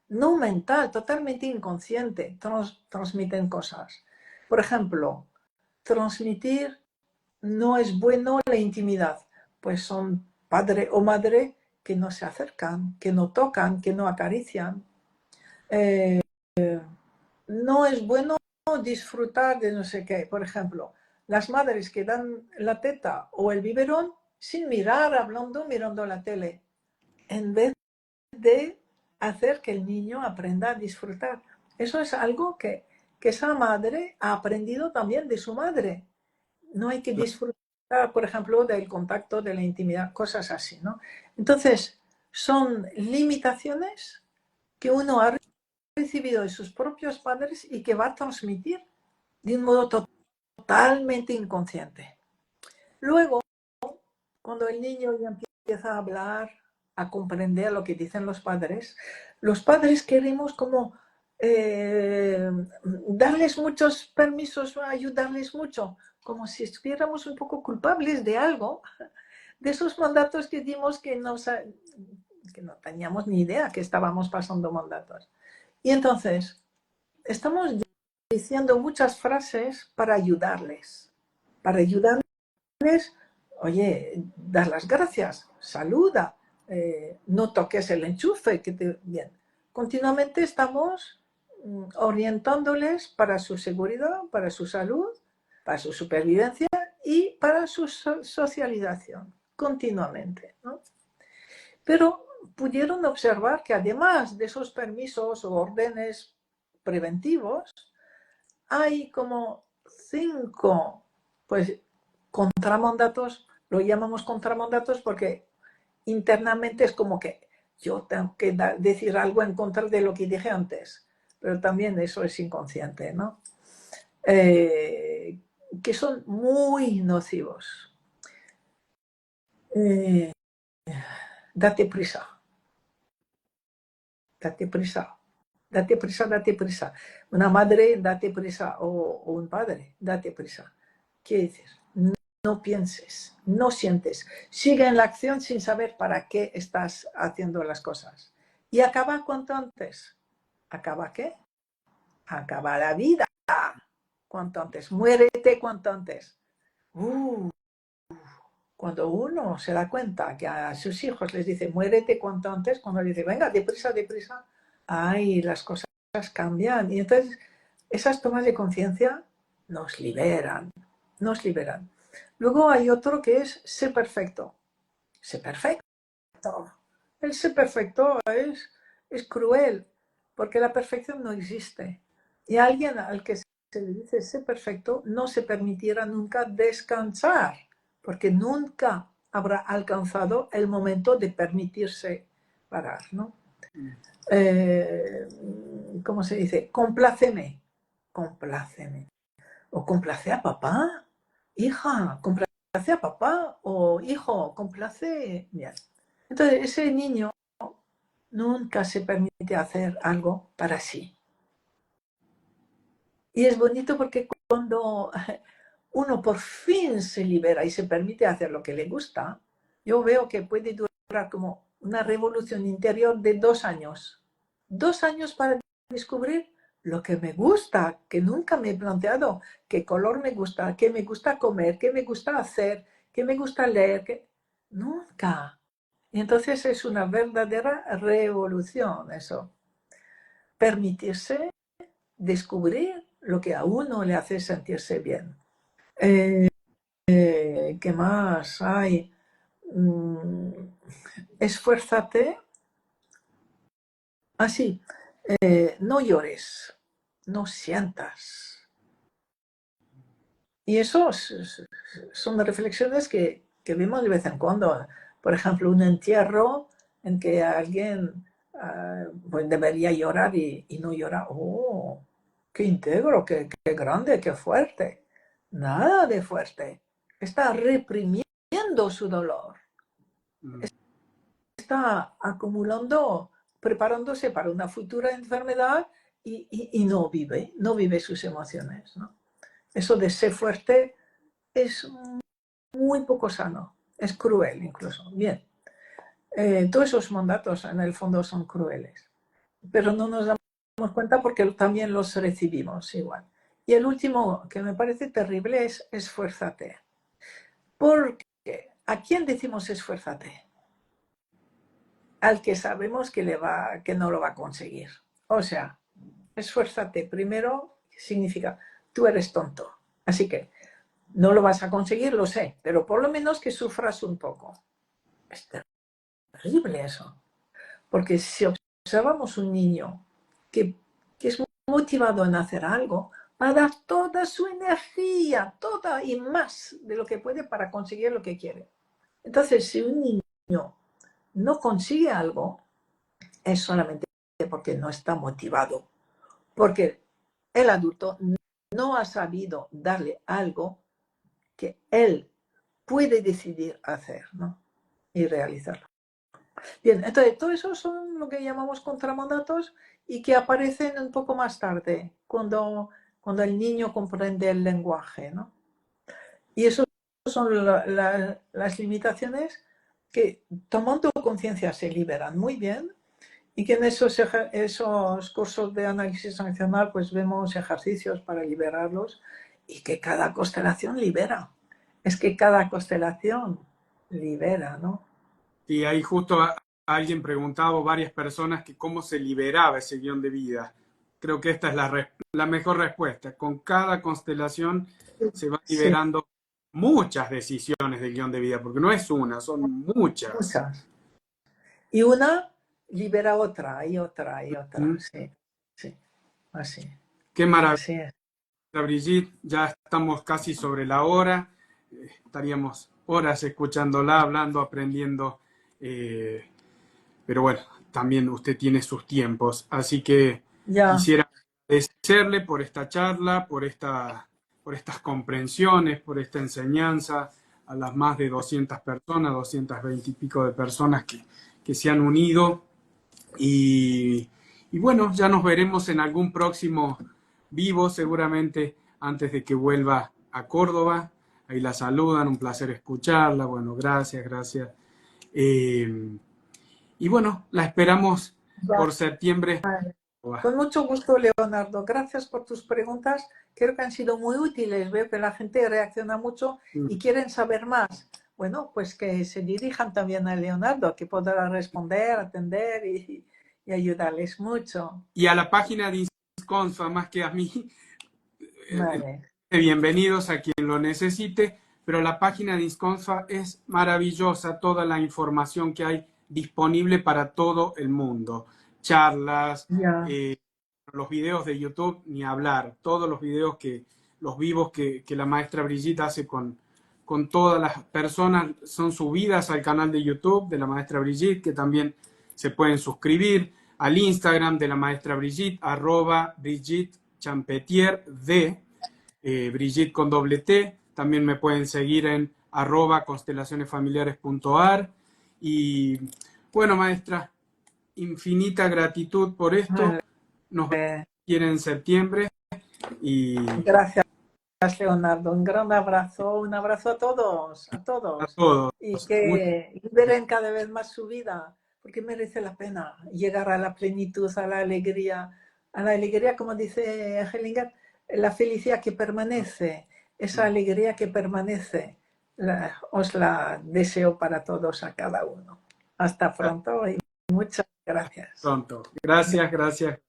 no mental, totalmente inconsciente, transmiten cosas. Por ejemplo, transmitir no es bueno la intimidad, pues son padre o madre que no se acercan, que no tocan, que no acarician. No es bueno disfrutar de no sé qué. Por ejemplo, las madres que dan la teta o el biberón sin mirar, hablando, mirando la tele, en vez de hacer que el niño aprenda a disfrutar. Eso es algo que esa madre ha aprendido también de su madre. No hay que disfrutar, por ejemplo, del contacto, de la intimidad, cosas así, ¿no? Entonces, son limitaciones que uno ha recibido de sus propios padres y que va a transmitir de un modo totalmente inconsciente. Luego, cuando el niño ya empieza a hablar, a comprender lo que dicen los padres queremos como darles muchos permisos, ayudarles mucho, como si estuviéramos un poco culpables de algo, de esos mandatos que dimos que no teníamos ni idea que estábamos pasando mandatos. Y entonces, estamos diciendo muchas frases para ayudarles, oye, dar las gracias, saluda, no toques el enchufe, bien. Continuamente estamos orientándoles para su seguridad, para su salud, para su supervivencia y para su socialización, continuamente, ¿no? Pero pudieron observar que además de esos permisos o órdenes preventivos, hay como 5, pues, contramandatos. Lo llamamos contramandatos porque internamente es como que yo tengo que decir algo en contra de lo que dije antes, pero también eso es inconsciente, ¿no? Que son muy nocivos. Date prisa. Date prisa. Date prisa, date prisa. Una madre, date prisa, o un padre, date prisa. ¿Qué dices? No pienses, no sientes. Sigue en la acción sin saber para qué estás haciendo las cosas. Y acaba cuanto antes. ¿Acaba qué? Acaba la vida cuanto antes. Muérete cuanto antes. Cuando uno se da cuenta que a sus hijos les dice muérete cuanto antes, cuando les dice venga, deprisa, deprisa, ay, las cosas cambian. Y entonces esas tomas de conciencia nos liberan, nos liberan. Luego hay otro que es sé perfecto. Sé perfecto. El sé perfecto es cruel, porque la perfección no existe. Y a alguien al que se le dice sé perfecto no se permitirá nunca descansar, porque nunca habrá alcanzado el momento de permitirse parar, ¿no? ¿Cómo se dice? Compláceme, compláceme. O complace a papá, hija, complace a papá, o hijo, complace. Bien. Entonces, ese niño nunca se permite hacer algo para sí. Y es bonito porque cuando uno por fin se libera y se permite hacer lo que le gusta, yo veo que puede durar como una revolución interior de 2 años. 2 años para descubrir lo que me gusta, que nunca me he planteado, qué color me gusta, qué me gusta comer, qué me gusta hacer, qué me gusta leer, nunca. Y entonces es una verdadera revolución eso. Permitirse descubrir lo que a uno le hace sentirse bien. ¿Qué más hay? Esfuérzate. Así, no llores, no sientas. Y eso son reflexiones que vemos de vez en cuando. Por ejemplo, un entierro en que alguien pues debería llorar y no llora. ¡Oh! ¡Qué íntegro, qué grande, qué fuerte! Nada de fuerte. Está reprimiendo su dolor. Está acumulando, preparándose para una futura enfermedad y no vive sus emociones, ¿no? Eso de ser fuerte es muy poco sano, es cruel incluso. Bien, todos esos mandatos en el fondo son crueles, pero no nos damos cuenta porque también los recibimos igual. Y el último que me parece terrible es esfuérzate. Porque ¿a quién decimos esfuérzate? Al que sabemos que no lo va a conseguir. O sea, esfuérzate primero significa tú eres tonto. Así que No lo vas a conseguir, lo sé, pero por lo menos que sufras un poco. Es terrible eso. Porque si observamos un niño que es motivado en hacer algo, va a dar toda su energía, toda y más de lo que puede para conseguir lo que quiere. Entonces, si un niño no consigue algo, es solamente porque no está motivado. Porque el adulto no ha sabido darle algo que él puede decidir hacer, ¿no? Y realizarlo. Bien, entonces todo eso son lo que llamamos contramandatos y que aparecen un poco más tarde, cuando el niño comprende el lenguaje, ¿no? Y eso son las limitaciones que tomando conciencia se liberan muy bien y que en esos cursos de análisis sancional pues vemos ejercicios para liberarlos y que cada constelación libera. Es que cada constelación libera, ¿no? Y ahí justo alguien preguntaba, o varias personas, que cómo se liberaba ese guión de vida. Creo que esta es la mejor respuesta. Con cada constelación se va Sí, liberando muchas decisiones del guión de vida, porque no es una, son muchas. muchas. Y una libera otra, y otra, y otra. ¿Mm? Sí, sí, así. Qué maravilla, Así es. Brigitte. Ya estamos casi sobre la hora. Estaríamos horas escuchándola, hablando, aprendiendo. Pero bueno, también usted tiene sus tiempos. Así que Ya, quisiera agradecerle por esta charla, por estas comprensiones, por esta enseñanza a las más de 200 personas, 220 y pico de personas que se han unido. Y bueno, ya nos veremos en algún próximo vivo, seguramente antes de que vuelva a Córdoba. Ahí la saludan, un placer escucharla. Bueno, gracias, gracias. Y bueno, la esperamos por septiembre. vale. Con mucho gusto, Leonardo. Gracias por tus preguntas. Creo que han sido muy útiles. Veo que la gente reacciona mucho y quieren saber más. Bueno, pues que se dirijan también a Leonardo, que podrá responder, atender y ayudarles mucho. Y a la página de Insconfa, más que a mí, Vale. bienvenidos a quien lo necesite, pero la página de Insconfa es maravillosa, toda la información que hay disponible para todo el mundo. Charlas, Ya. los videos de YouTube, ni hablar, todos los videos los vivos que la maestra Brigitte hace con todas las personas son subidas al canal de YouTube de la maestra Brigitte, que también se pueden suscribir, al Instagram de la maestra Brigitte, @Brigitte de Brigitte con doble T. También me pueden seguir en @constelacionesfamiliares.ar. Y bueno, maestra, infinita gratitud por esto. Vale. Nos vemos en septiembre. Y Gracias, Leonardo. Un gran abrazo. Un abrazo a a todos. todos. Y que liberen cada vez más su vida, porque merece la pena llegar a la plenitud, a la alegría, como dice Hellinger, la felicidad que permanece, esa alegría que permanece. Os la deseo para todos, a cada uno. Hasta pronto y muchas gracias. Pronto. Gracias, gracias.